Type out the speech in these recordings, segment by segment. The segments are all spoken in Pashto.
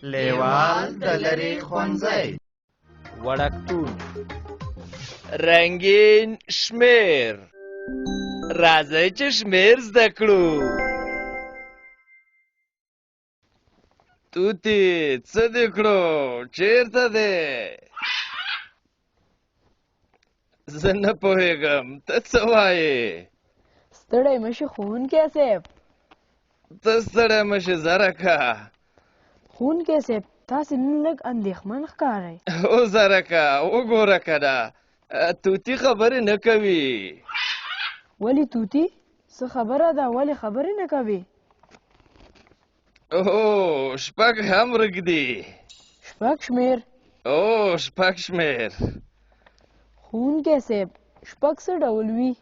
لیوال د لرې ښوونځی وړکتون رنګین شمیر راځئ چې شمیر زده کړو. توتي څه دې کړو؟ چېرته دی؟ زه نه پوهېږم، ته څه وایې؟ ستړی مشي ښوونکی صاحب. ته ستړی مشي زرکه. ښوونکی صاحب تاسې نن لږ اندېښمن ښکارئ. او زرکه وګوره که نه توتي خبرې نه کوي. ولې توتي څه خبره ده؟ ولې خبرې نه کوي؟ او شپږ هم رږدي. شپږ شمېر؟ او شپږ شمېر. ښوونکی صاحب شپږ څه ډول وي؟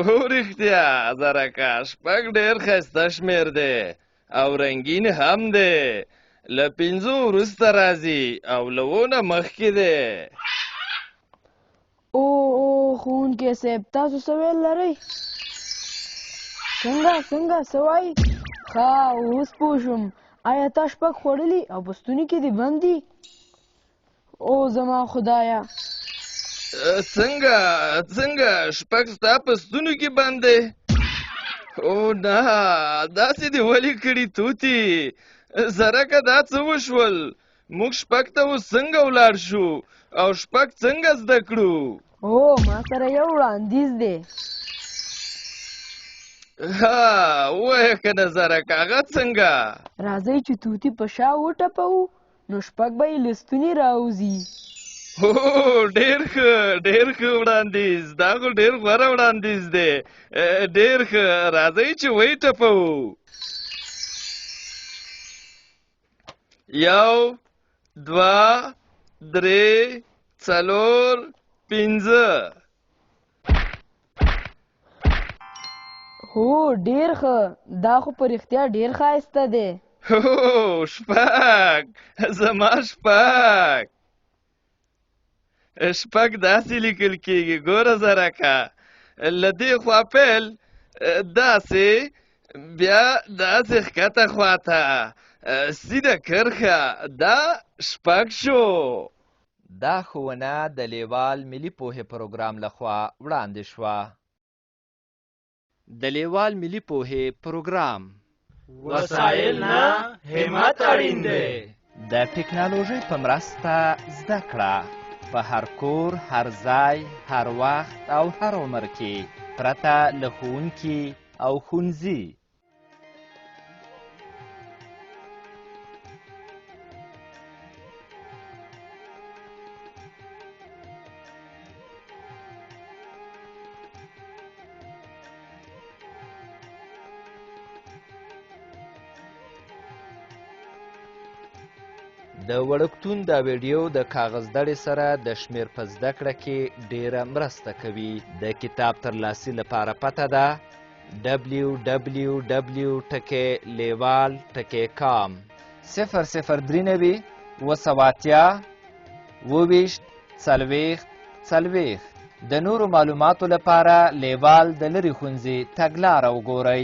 هو رښتیا زرکه شپږ ډېر ښایسته شمېر دی او رنګین هم دی. له پنځو وروسته راځي او له اوو نه مخکې دی. او ښوونکی صاحب تاسو څه ویل لرئ؟ څنګه څه وایي؟ ښه اوس پوه شوم. آیا تا شپږ خوړلي او په ستوني کې دې بند دي؟ او زما خدایه څنګه شپږ ستا په ستونو کې بند دی؟ او نه داسې دې ولې کړي توتي؟ زرکه دا څه وشول؟ موږ شپږ ته اوس څنګه ولاړ شو او شپږ څنګه زده کړو؟ او ما سره یو وړاندیز دی. ها ووایه که نه زرکه هغه څنګه؟ راځئ چې توتي په شا وټپوو نو شپږ به یې له ستوني راوځي. هو ډېر ښه وړاندیز. دا خو ډېر غوره وړاندیز دی. ډېر ښه راځئ چې ویې ټپوو. یو دوه درې څلور پنځه. هو ډېر ښه. دا خو په رښتیا ډېر ښایسته دی. هو شپږ زما شپږ. شپږ داسې لیکل کېږي. ګوره زرکه له دې خوا پیل داسې بیا داسې ښکته خواته سیده کرښه دا شپږ شو. دا ښوونه د لیوال ملي پوهې پروګرام لخوا وړاندې شوه. د لیوال ملي پوهې پروګرام وسایل نه همت اړین دی. د ټکنالوژۍ په مرسته زده کړه په هر کور، هر ځای، هر وخت او هر عمر کې پرته له ښوونکي او ښوونځي. د وړکتون دا ویډیو د کاغذ دړې سره د شمیر په زده کړه کې ډیره مرسته کوي. د کتاب ترلاسي لپاره پته ده www.leval.com 003 280 د نورو معلوماتو لپاره لیوال د لرې ښوونځي تګلاره وګورئ.